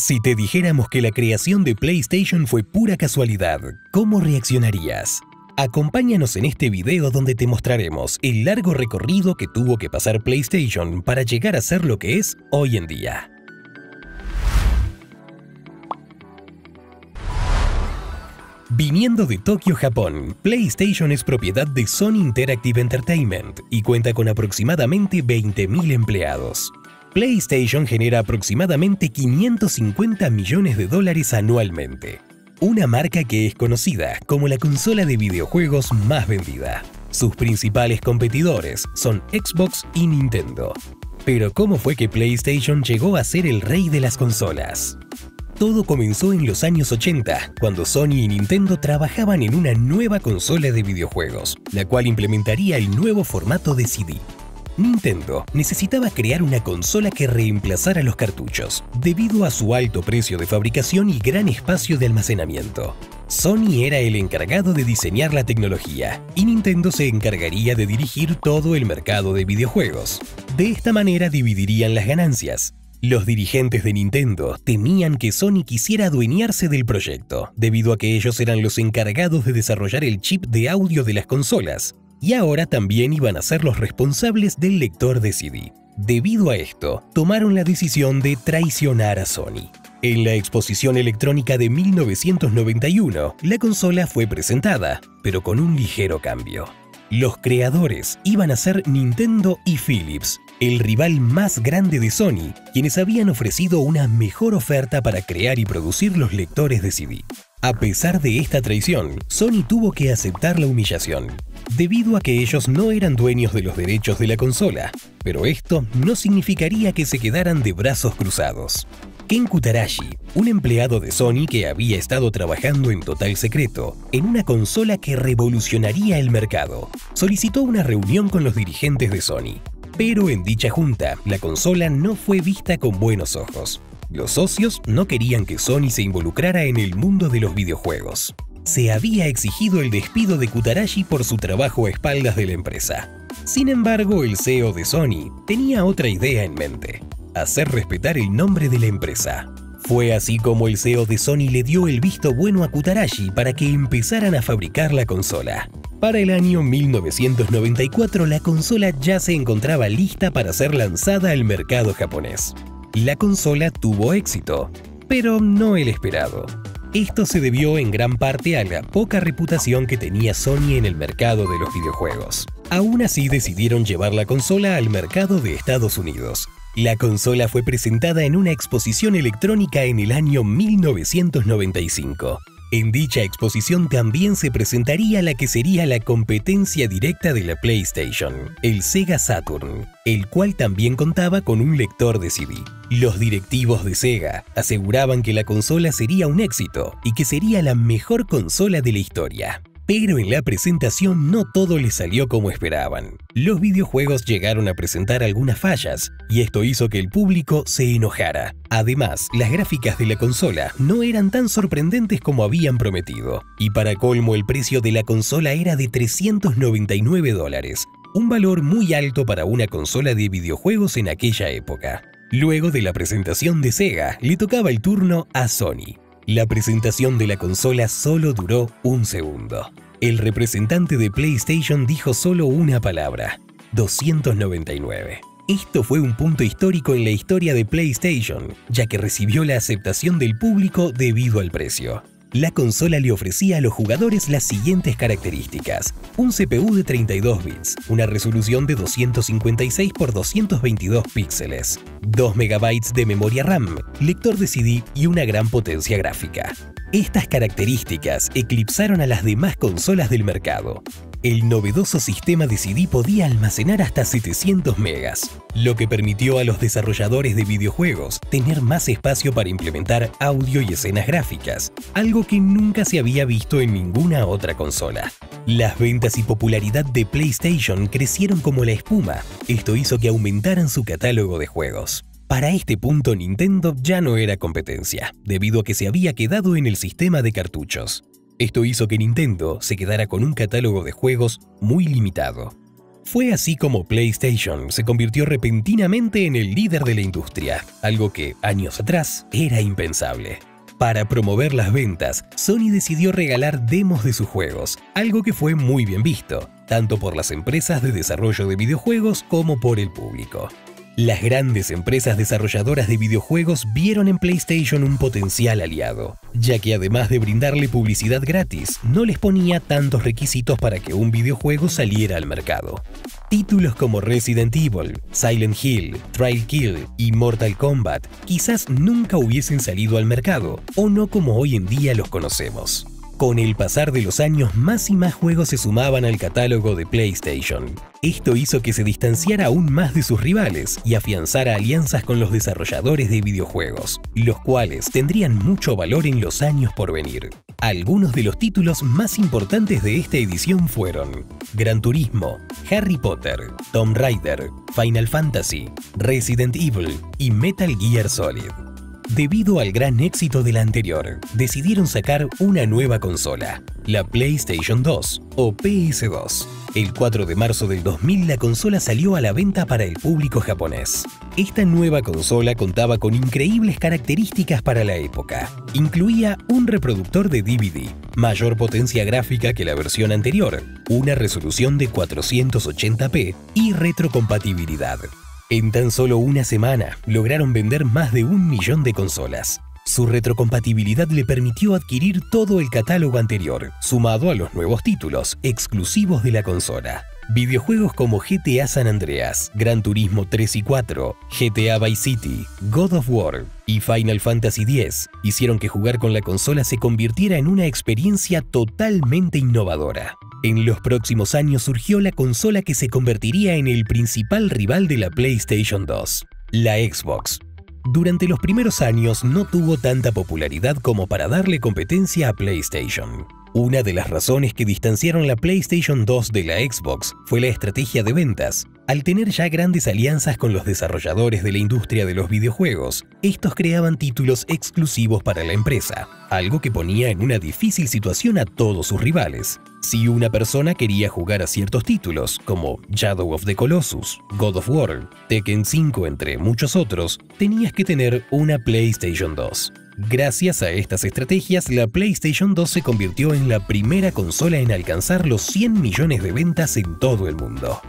Si te dijéramos que la creación de PlayStation fue pura casualidad, ¿cómo reaccionarías? Acompáñanos en este video donde te mostraremos el largo recorrido que tuvo que pasar PlayStation para llegar a ser lo que es hoy en día. Viniendo de Tokio, Japón, PlayStation es propiedad de Sony Interactive Entertainment y cuenta con aproximadamente 20.000 empleados. PlayStation genera aproximadamente 550 millones de dólares anualmente. Una marca que es conocida como la consola de videojuegos más vendida. Sus principales competidores son Xbox y Nintendo. Pero ¿cómo fue que PlayStation llegó a ser el rey de las consolas? Todo comenzó en los años 80, cuando Sony y Nintendo trabajaban en una nueva consola de videojuegos, la cual implementaría el nuevo formato de CD. Nintendo necesitaba crear una consola que reemplazara los cartuchos, debido a su alto precio de fabricación y gran espacio de almacenamiento. Sony era el encargado de diseñar la tecnología, y Nintendo se encargaría de dirigir todo el mercado de videojuegos. De esta manera dividirían las ganancias. Los dirigentes de Nintendo temían que Sony quisiera adueñarse del proyecto, debido a que ellos eran los encargados de desarrollar el chip de audio de las consolas, y ahora también iban a ser los responsables del lector de CD. Debido a esto, tomaron la decisión de traicionar a Sony. En la exposición electrónica de 1991, la consola fue presentada, pero con un ligero cambio. Los creadores iban a ser Nintendo y Philips, el rival más grande de Sony, quienes habían ofrecido una mejor oferta para crear y producir los lectores de CD. A pesar de esta traición, Sony tuvo que aceptar la humillación, debido a que ellos no eran dueños de los derechos de la consola, pero esto no significaría que se quedaran de brazos cruzados. Ken Kutarashi, un empleado de Sony que había estado trabajando en total secreto en una consola que revolucionaría el mercado, solicitó una reunión con los dirigentes de Sony. Pero en dicha junta, la consola no fue vista con buenos ojos. Los socios no querían que Sony se involucrara en el mundo de los videojuegos. Se había exigido el despido de Kutarashi por su trabajo a espaldas de la empresa. Sin embargo, el CEO de Sony tenía otra idea en mente: hacer respetar el nombre de la empresa. Fue así como el CEO de Sony le dio el visto bueno a Kutarashi para que empezaran a fabricar la consola. Para el año 1994, la consola ya se encontraba lista para ser lanzada al mercado japonés. La consola tuvo éxito, pero no el esperado. Esto se debió en gran parte a la poca reputación que tenía Sony en el mercado de los videojuegos. Aún así, decidieron llevar la consola al mercado de Estados Unidos. La consola fue presentada en una exposición electrónica en el año 1995. En dicha exposición también se presentaría la que sería la competencia directa de la PlayStation, el Sega Saturn, el cual también contaba con un lector de CD. Los directivos de Sega aseguraban que la consola sería un éxito y que sería la mejor consola de la historia. Pero en la presentación no todo les salió como esperaban. Los videojuegos llegaron a presentar algunas fallas, y esto hizo que el público se enojara. Además, las gráficas de la consola no eran tan sorprendentes como habían prometido, y para colmo el precio de la consola era de $399, un valor muy alto para una consola de videojuegos en aquella época. Luego de la presentación de Sega, le tocaba el turno a Sony. La presentación de la consola solo duró un segundo. El representante de PlayStation dijo solo una palabra: 299. Esto fue un punto histórico en la historia de PlayStation, ya que recibió la aceptación del público debido al precio. La consola le ofrecía a los jugadores las siguientes características: un CPU de 32 bits, una resolución de 256 x 222 píxeles, 2 MB de memoria RAM, lector de CD y una gran potencia gráfica. Estas características eclipsaron a las demás consolas del mercado. El novedoso sistema de CD podía almacenar hasta 700 megas, lo que permitió a los desarrolladores de videojuegos tener más espacio para implementar audio y escenas gráficas, algo que nunca se había visto en ninguna otra consola. Las ventas y popularidad de PlayStation crecieron como la espuma. Esto hizo que aumentaran su catálogo de juegos. Para este punto, Nintendo ya no era competencia, debido a que se había quedado en el sistema de cartuchos. Esto hizo que Nintendo se quedara con un catálogo de juegos muy limitado. Fue así como PlayStation se convirtió repentinamente en el líder de la industria, algo que años atrás era impensable. Para promover las ventas, Sony decidió regalar demos de sus juegos, algo que fue muy bien visto, tanto por las empresas de desarrollo de videojuegos como por el público. Las grandes empresas desarrolladoras de videojuegos vieron en PlayStation un potencial aliado, ya que además de brindarle publicidad gratis, no les ponía tantos requisitos para que un videojuego saliera al mercado. Títulos como Resident Evil, Silent Hill, Trial Kill y Mortal Kombat quizás nunca hubiesen salido al mercado, o no como hoy en día los conocemos. Con el pasar de los años, más y más juegos se sumaban al catálogo de PlayStation. Esto hizo que se distanciara aún más de sus rivales y afianzara alianzas con los desarrolladores de videojuegos, los cuales tendrían mucho valor en los años por venir. Algunos de los títulos más importantes de esta edición fueron Gran Turismo, Harry Potter, Tomb Raider, Final Fantasy, Resident Evil y Metal Gear Solid. Debido al gran éxito de la anterior, decidieron sacar una nueva consola, la PlayStation 2 o PS2. El 4 de marzo del 2000 la consola salió a la venta para el público japonés. Esta nueva consola contaba con increíbles características para la época. Incluía un reproductor de DVD, mayor potencia gráfica que la versión anterior, una resolución de 480p y retrocompatibilidad. En tan solo una semana, lograron vender más de 1 millón de consolas. Su retrocompatibilidad le permitió adquirir todo el catálogo anterior, sumado a los nuevos títulos exclusivos de la consola. Videojuegos como GTA San Andreas, Gran Turismo 3 y 4, GTA Vice City, God of War y Final Fantasy X hicieron que jugar con la consola se convirtiera en una experiencia totalmente innovadora. En los próximos años surgió la consola que se convertiría en el principal rival de la PlayStation 2, la Xbox. Durante los primeros años no tuvo tanta popularidad como para darle competencia a PlayStation. Una de las razones que distanciaron la PlayStation 2 de la Xbox fue la estrategia de ventas. Al tener ya grandes alianzas con los desarrolladores de la industria de los videojuegos, estos creaban títulos exclusivos para la empresa, algo que ponía en una difícil situación a todos sus rivales. Si una persona quería jugar a ciertos títulos, como Shadow of the Colossus, God of War, Tekken 5 entre muchos otros, tenías que tener una PlayStation 2. Gracias a estas estrategias, la PlayStation 2 se convirtió en la primera consola en alcanzar los 100 millones de ventas en todo el mundo.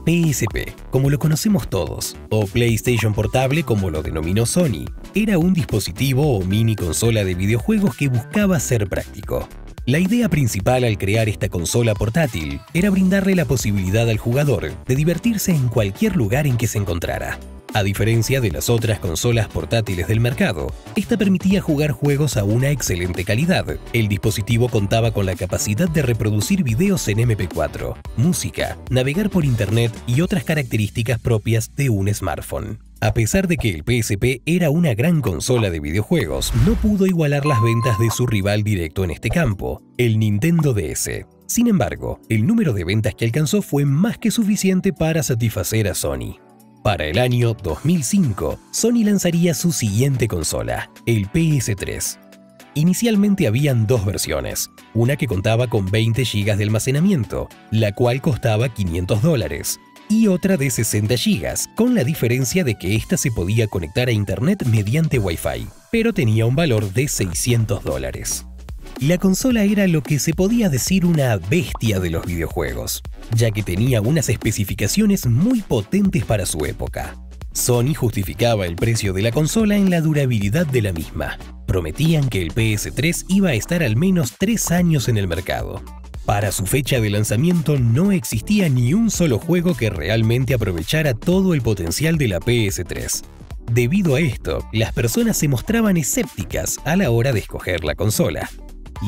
PSP, como lo conocemos todos, o PlayStation Portable como lo denominó Sony, era un dispositivo o mini consola de videojuegos que buscaba ser práctico. La idea principal al crear esta consola portátil era brindarle la posibilidad al jugador de divertirse en cualquier lugar en que se encontrara. A diferencia de las otras consolas portátiles del mercado, esta permitía jugar juegos a una excelente calidad. El dispositivo contaba con la capacidad de reproducir videos en MP4, música, navegar por internet y otras características propias de un smartphone. A pesar de que el PSP era una gran consola de videojuegos, no pudo igualar las ventas de su rival directo en este campo, el Nintendo DS. Sin embargo, el número de ventas que alcanzó fue más que suficiente para satisfacer a Sony. Para el año 2005, Sony lanzaría su siguiente consola, el PS3. Inicialmente habían dos versiones, una que contaba con 20 GB de almacenamiento, la cual costaba $500, y otra de 60 GB, con la diferencia de que ésta se podía conectar a internet mediante Wi-Fi, pero tenía un valor de $600. La consola era lo que se podía decir una bestia de los videojuegos, ya que tenía unas especificaciones muy potentes para su época. Sony justificaba el precio de la consola en la durabilidad de la misma. Prometían que el PS3 iba a estar al menos 3 años en el mercado. Para su fecha de lanzamiento no existía ni un solo juego que realmente aprovechara todo el potencial de la PS3. Debido a esto, las personas se mostraban escépticas a la hora de escoger la consola.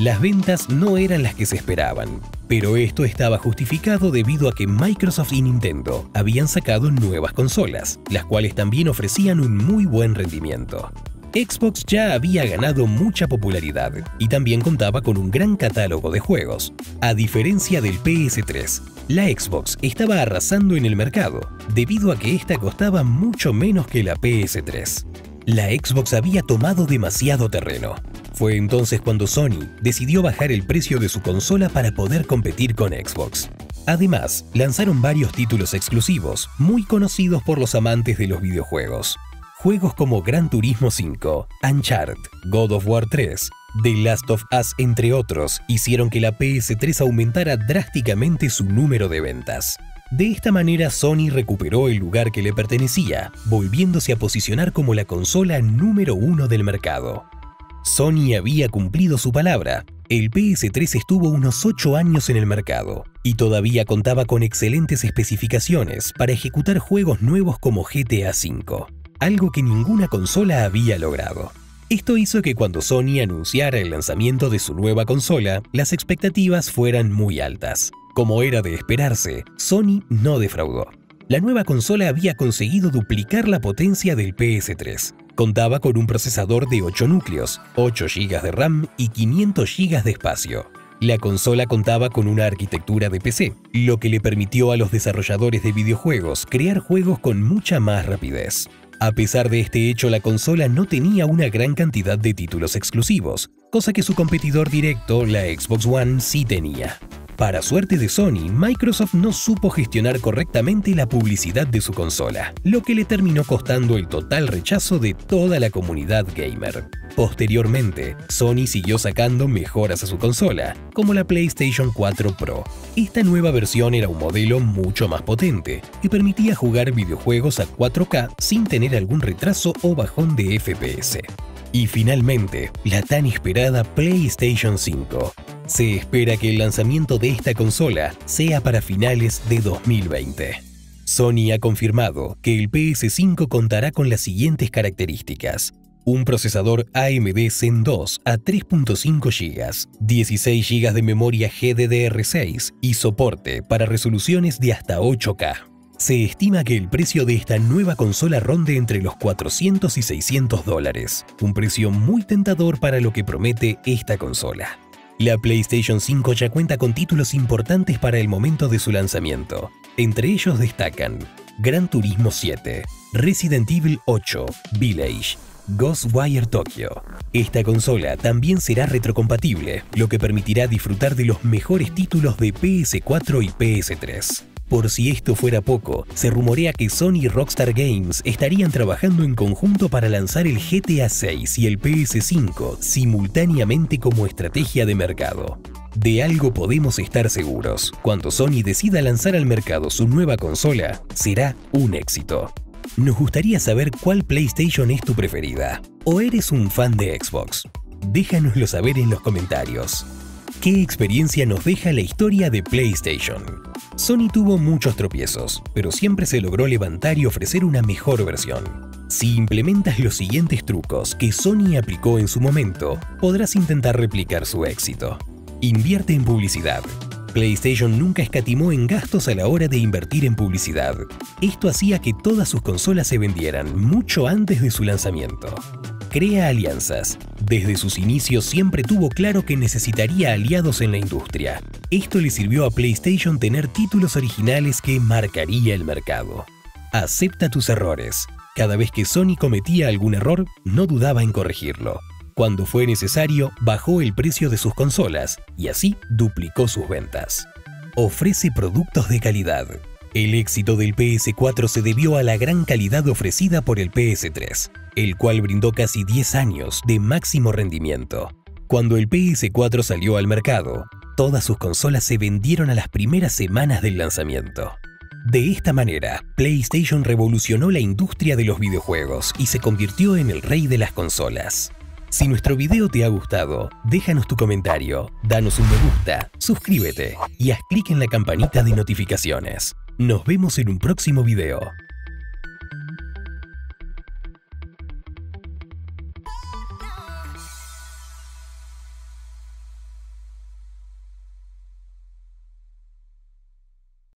Las ventas no eran las que se esperaban, pero esto estaba justificado debido a que Microsoft y Nintendo habían sacado nuevas consolas, las cuales también ofrecían un muy buen rendimiento. Xbox ya había ganado mucha popularidad y también contaba con un gran catálogo de juegos. A diferencia del PS3, la Xbox estaba arrasando en el mercado, debido a que esta costaba mucho menos que la PS3. La Xbox había tomado demasiado terreno. Fue entonces cuando Sony decidió bajar el precio de su consola para poder competir con Xbox. Además, lanzaron varios títulos exclusivos, muy conocidos por los amantes de los videojuegos. Juegos como Gran Turismo 5, Uncharted, God of War 3, The Last of Us, entre otros, hicieron que la PS3 aumentara drásticamente su número de ventas. De esta manera, Sony recuperó el lugar que le pertenecía, volviéndose a posicionar como la consola número 1 del mercado. Sony había cumplido su palabra. El PS3 estuvo unos 8 años en el mercado y todavía contaba con excelentes especificaciones para ejecutar juegos nuevos como GTA V, algo que ninguna consola había logrado. Esto hizo que cuando Sony anunciara el lanzamiento de su nueva consola, las expectativas fueran muy altas. Como era de esperarse, Sony no defraudó. La nueva consola había conseguido duplicar la potencia del PS3. Contaba con un procesador de 8 núcleos, 8 GB de RAM y 500 GB de espacio. La consola contaba con una arquitectura de PC, lo que le permitió a los desarrolladores de videojuegos crear juegos con mucha más rapidez. A pesar de este hecho, la consola no tenía una gran cantidad de títulos exclusivos, cosa que su competidor directo, la Xbox One, sí tenía. Para suerte de Sony, Microsoft no supo gestionar correctamente la publicidad de su consola, lo que le terminó costando el total rechazo de toda la comunidad gamer. Posteriormente, Sony siguió sacando mejoras a su consola, como la PlayStation 4 Pro. Esta nueva versión era un modelo mucho más potente y permitía jugar videojuegos a 4K sin tener algún retraso o bajón de FPS. Y finalmente, la tan esperada PlayStation 5. Se espera que el lanzamiento de esta consola sea para finales de 2020. Sony ha confirmado que el PS5 contará con las siguientes características: un procesador AMD Zen 2 a 3.5 GB, 16 GB de memoria GDDR6 y soporte para resoluciones de hasta 8K. Se estima que el precio de esta nueva consola ronde entre los $400 y $600, un precio muy tentador para lo que promete esta consola. La PlayStation 5 ya cuenta con títulos importantes para el momento de su lanzamiento. Entre ellos destacan Gran Turismo 7, Resident Evil 8, Village, Ghostwire Tokyo. Esta consola también será retrocompatible, lo que permitirá disfrutar de los mejores títulos de PS4 y PS3. Por si esto fuera poco, se rumorea que Sony y Rockstar Games estarían trabajando en conjunto para lanzar el GTA 6 y el PS5 simultáneamente como estrategia de mercado. De algo podemos estar seguros: cuando Sony decida lanzar al mercado su nueva consola, será un éxito. Nos gustaría saber cuál PlayStation es tu preferida, o eres un fan de Xbox. Déjanoslo saber en los comentarios. ¿Qué experiencia nos deja la historia de PlayStation? Sony tuvo muchos tropiezos, pero siempre se logró levantar y ofrecer una mejor versión. Si implementas los siguientes trucos que Sony aplicó en su momento, podrás intentar replicar su éxito. Invierte en publicidad. PlayStation nunca escatimó en gastos a la hora de invertir en publicidad. Esto hacía que todas sus consolas se vendieran mucho antes de su lanzamiento. Crea alianzas. Desde sus inicios siempre tuvo claro que necesitaría aliados en la industria. Esto le sirvió a PlayStation tener títulos originales que marcaría el mercado. Acepta tus errores. Cada vez que Sony cometía algún error, no dudaba en corregirlo. Cuando fue necesario, bajó el precio de sus consolas y así duplicó sus ventas. Ofrece productos de calidad. El éxito del PS4 se debió a la gran calidad ofrecida por el PS3, el cual brindó casi 10 años de máximo rendimiento. Cuando el PS4 salió al mercado, todas sus consolas se vendieron a las primeras semanas del lanzamiento. De esta manera, PlayStation revolucionó la industria de los videojuegos y se convirtió en el rey de las consolas. Si nuestro video te ha gustado, déjanos tu comentario, danos un me gusta, suscríbete y haz clic en la campanita de notificaciones. Nos vemos en un próximo video.